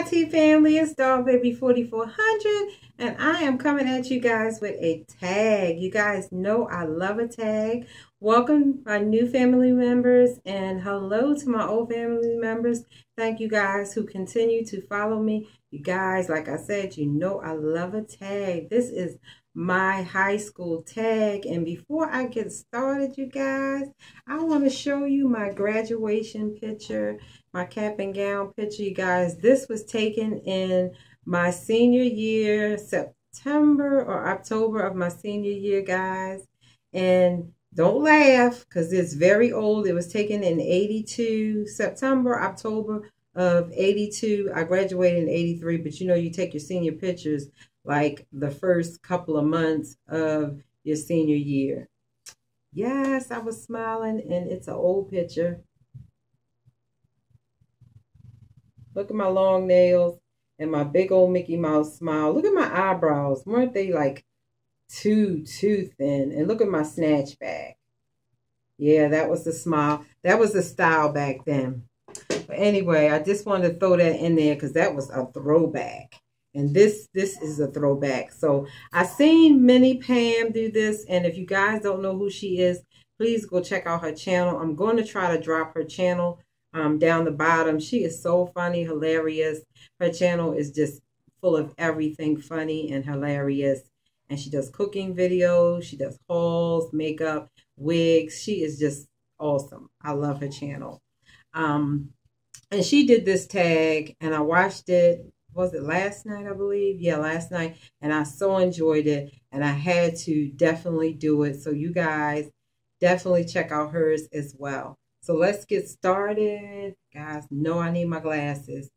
Tea family, it's Dog Baby 4400, and I am coming at you guys with a tag. You guys know I love a tag. Welcome my new family members, and hello to my old family members. Thank you guys who continue to follow me. You guys, like I said, you know I love a tag. This is my high school tag, and before I get started, you guys, I want to show you my graduation picture, my cap and gown picture. You guys, this was taken in my senior year, September or October of my senior year, guys. And don't laugh because it's very old. It was taken in 82, September, October of 82. I graduated in 83, but you know, you take your senior pictures like the first couple of months of your senior year. Yes, I was smiling, and it's an old picture. Look at my long nails and my big old Mickey Mouse smile. Look at my eyebrows. Weren't they like too thin? And look at my snatch bag. Yeah, that was the smile. That was the style back then. But anyway, I just wanted to throw that in there because that was a throwback. And this is a throwback. So I seen Minnie Pam do this. And if you guys don't know who she is, please go check out her channel. I'm going to try to drop her channel down the bottom. She is so funny, hilarious. Her channel is just full of everything funny and hilarious. And she does cooking videos. She does hauls, makeup, wigs. She is just awesome. I love her channel. And she did this tag, and I watched it. Was it last night, I believe? Yeah, last night. And I so enjoyed it, and I had to definitely do it. So you guys definitely check out hers as well. So let's get started. Guys, no, I need my glasses.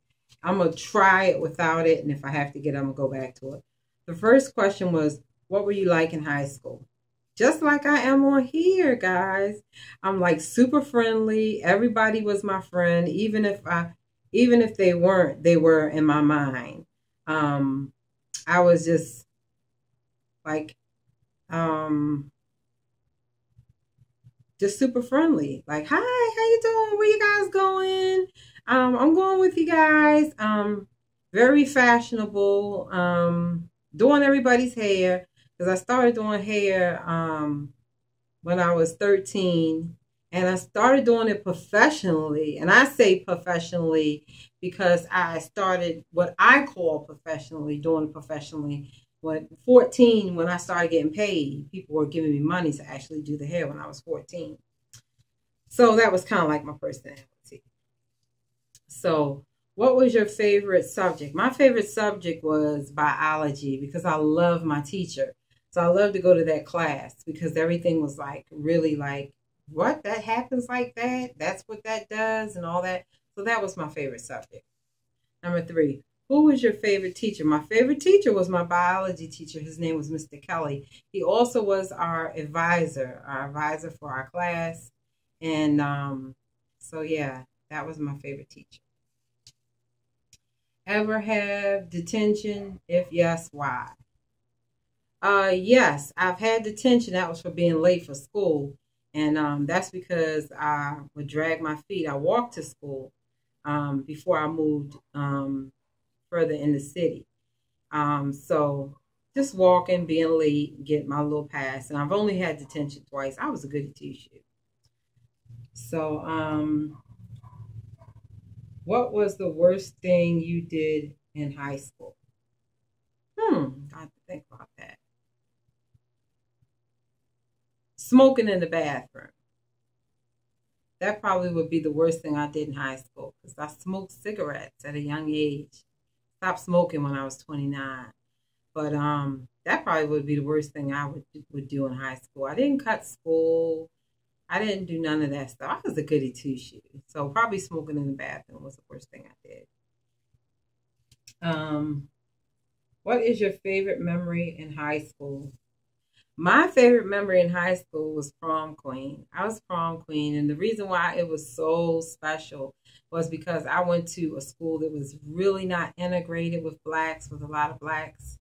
I'm going to try it without it, and if I have to get it, I'm going to go back to it. The first question was, what were you like in high school? Just like I am on here, guys. I'm like super friendly. Everybody was my friend, even if they weren't, they were in my mind. I was just like, just super friendly. Like, hi, how you doing? Where you guys going? I'm going with you guys. Very fashionable. Doing everybody's hair, because I started doing hair when I was 13. And I started doing it professionally. And I say professionally because I started what I call professionally, doing it professionally. When 14, when I started getting paid, people were giving me money to actually do the hair when I was 14. So that was kind of like my personality. So what was your favorite subject? My favorite subject was biology because I love my teacher. So I love to go to that class because everything was like really like, what, that happens like that? That's what that does and all that. So that was my favorite subject. Number 3, who was your favorite teacher? My favorite teacher was my biology teacher. His name was Mr. Kelly. He also was our advisor for our class. And so, yeah, that was my favorite teacher. Ever have detention? If yes, why? Yes, I've had detention. That was for being late for school. And that's because I would drag my feet. I walked to school before I moved further in the city. So just walking, being late, get my little pass. And I've only had detention twice. I was a goody two-shoe. So what was the worst thing you did in high school? I have to think about that. Smoking in the bathroom. That probably would be the worst thing I did in high school because I smoked cigarettes at a young age. Stopped smoking when I was 29. But that probably would be the worst thing I would do in high school. I didn't cut school. I didn't do none of that stuff. I was a goody two-shoe. So probably smoking in the bathroom was the worst thing I did. What is your favorite memory in high school? My favorite memory in high school was prom queen. I was prom queen, and the reason why it was so special was because I went to a school that was really not integrated with blacks, with a lot of blacks.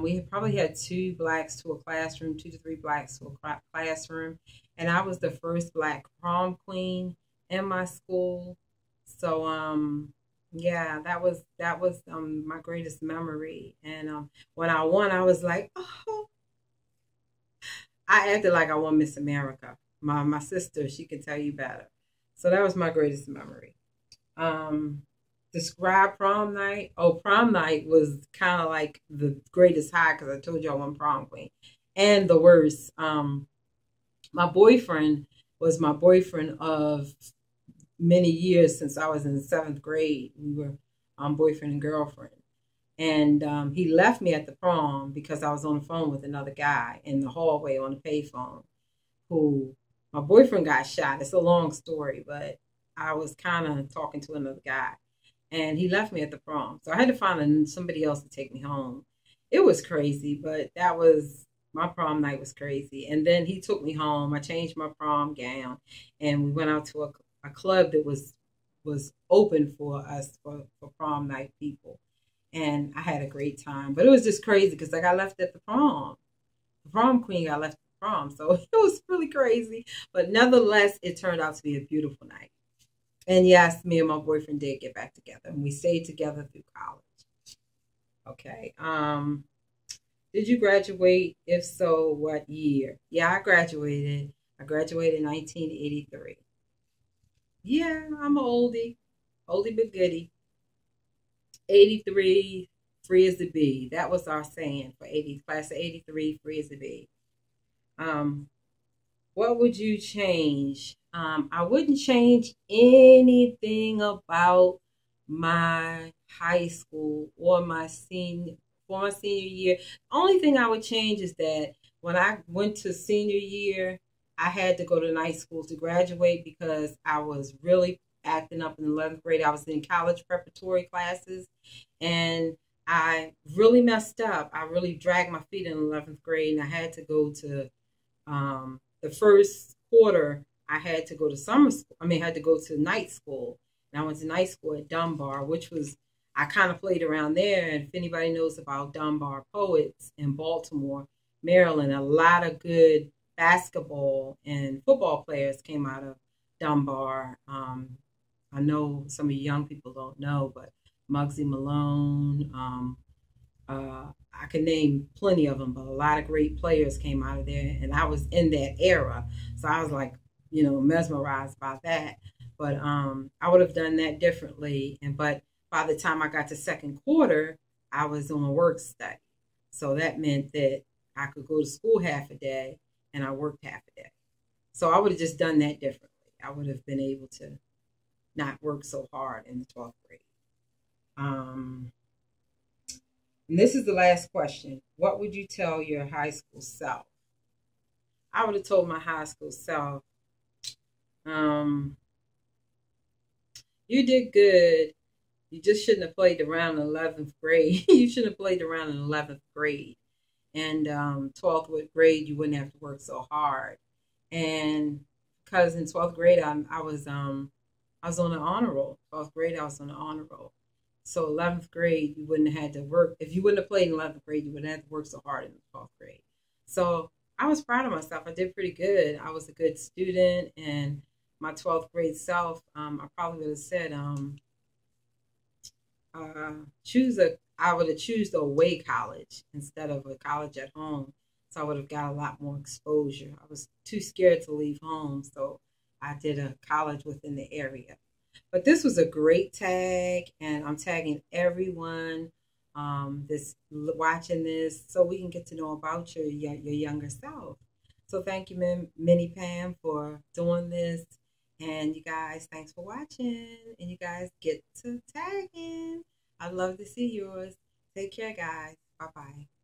We probably had 2 blacks to a classroom, 2 to 3 blacks to a classroom, and I was the first black prom queen in my school. So Yeah, that was my greatest memory. And when I won, I was like, oh, I acted like I won Miss America. My sister, she can tell you better. So that was my greatest memory. Um, Describe prom night. Oh, prom night was kind of like the greatest high because I told you I won prom queen, and the worst. My boyfriend was my boyfriend of many years since I was in seventh grade. We were boyfriend and girlfriend. And he left me at the prom because I was on the phone with another guy in the hallway on the payphone. Who my boyfriend got shot. It's a long story, but I was kind of talking to another guy, and he left me at the prom. So I had to find somebody else to take me home. It was crazy, but that was my prom night was crazy. And then he took me home. I changed my prom gown, and we went out to a club that was open for us for prom night people. And I had a great time, but it was just crazy because I got left at the prom. The prom queen got left at the prom, so it was really crazy. But nevertheless, it turned out to be a beautiful night. And yes, me and my boyfriend did get back together, and we stayed together through college. Okay. Did you graduate? If so, what year? Yeah, I graduated. I graduated in 1983. Yeah, I'm an oldie but goodie. 83, free as the bee. That was our saying for 80, class of 83, free as the bee. Um, what would you change? I wouldn't change anything about my high school or my senior year. Only thing I would change is that when I went to senior year, I had to go to night school to graduate because I was really acting up in 11th grade. I was in college preparatory classes, and I really messed up. I really dragged my feet in 11th grade, and I had to go to the first quarter. I had to go to summer school. I mean, I had to go to night school. And I went to night school at Dunbar, which was, I kind of played around there. And if anybody knows about Dunbar Poets in Baltimore, Maryland, a lot of good basketball and football players came out of Dunbar. I know some of you young people don't know, but Muggsy Malone, I can name plenty of them, but a lot of great players came out of there, and I was in that era, so I was like, mesmerized by that. But I would have done that differently, and but by the time I got to second quarter, I was on work study, so that meant that I could go to school half a day and I worked half a day. So I would have just done that differently. I would have been able to not work so hard in the 12th grade. Um, And this is the last question. What would you tell your high school self? I would have told my high school self, um, you did good. You just shouldn't have played around in 11th grade. You shouldn't have played around in 11th grade. And 12th grade, you wouldn't have to work so hard. And because in 12th grade, I was on an honor roll. 12th grade, I was on an honor roll. So 11th grade, you wouldn't have had to work. If you wouldn't have played in 11th grade, you wouldn't have to work so hard in the 12th grade. So I was proud of myself. I did pretty good. I was a good student, and my 12th grade self, I probably would have said, I would have choose the away college instead of a college at home. So I would have got a lot more exposure. I was too scared to leave home, so I did a college within the area. But this was a great tag, and I'm tagging everyone that's watching this so we can get to know about your younger self. So thank you, Minnie Pam, for doing this. And you guys, thanks for watching. And you guys get to tagging. I'd love to see yours. Take care, guys. Bye bye.